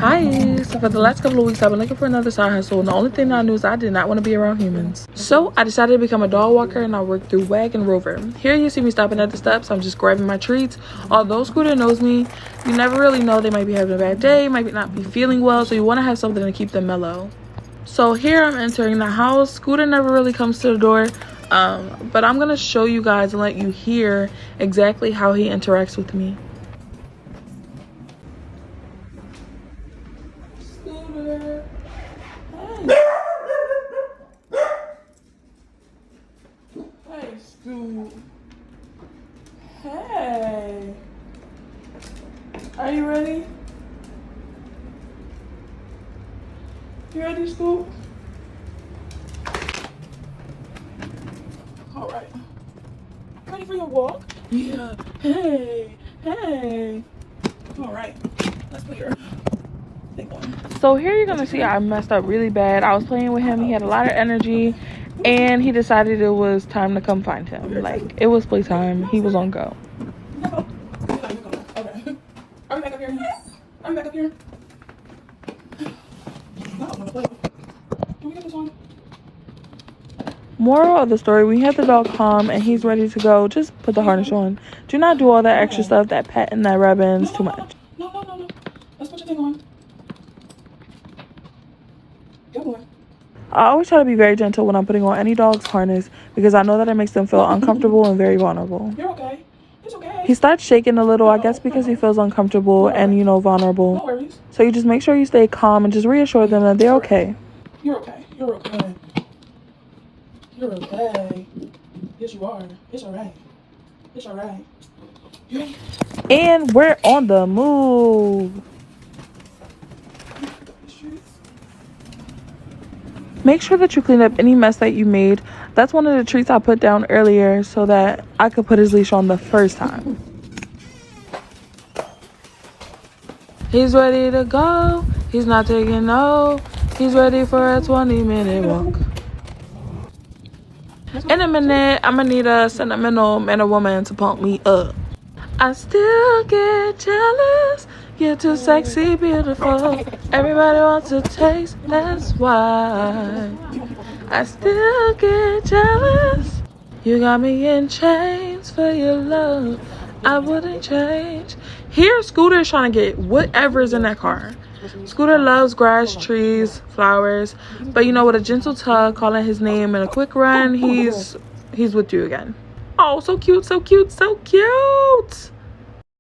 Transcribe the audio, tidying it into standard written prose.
Hi, so for the last couple of weeks I've been looking for another side hustle, and the only thing I knew is I did not want to be around humans. So I decided to become a dog walker, and I worked through Wag and Rover. Here you see me stopping at the steps. I'm just grabbing my treats. Although Scooter knows me, you never really know, they might be having a bad day, might not be feeling well, so you want to have something to keep them mellow. So here I'm entering the house. Scooter never really comes to the door, but I'm gonna show you guys and let you hear exactly how he interacts with me. Scooter. Hey. Hey, Scoot. Hey. Are you ready? You ready, Scoot? All right. Ready for your walk? Yeah. Hey. Hey. All right. Let's put your thing on. So here you're gonna see I messed up really bad. I was playing with him. He had a lot of energy, and he decided it was time to come find him. Like, it was playtime. He was on go. Okay. Are we back up here? Are we back up here? Can we get this on? Moral of the story, we had the dog calm and he's ready to go. Just put the harness on. Do not do all that extra stuff, that petting, that rubbing, it's too much. No. Let's put your thing on. Good boy. I always try to be very gentle when I'm putting on any dog's harness because I know that it makes them feel uncomfortable and very vulnerable. You're okay. It's okay. He starts shaking a little, I guess because he feels uncomfortable and, you know, vulnerable. No worries. So you just make sure you stay calm and just reassure them that they're okay. You're okay. You're okay. You're okay. Yes, you are. It's all right. It's all right. And we're on the move. Make sure that you clean up any mess that you made. That's one of the treats I put down earlier so that I could put his leash on the first time. He's ready to go. He's not taking no. He's ready for a 20-minute walk. In a minute, I'm gonna need a sentimental man or woman to pump me up. I still get jealous. You're too sexy, beautiful. Everybody wants a taste, that's why. I still get jealous. You got me in chains for your love. I wouldn't change. Here, Scooter is trying to get whatever's in that car. Scooter loves grass, trees, flowers, but you know, with a gentle tug, calling his name and a quick run, he's with you again. Oh, so cute, so cute, so cute.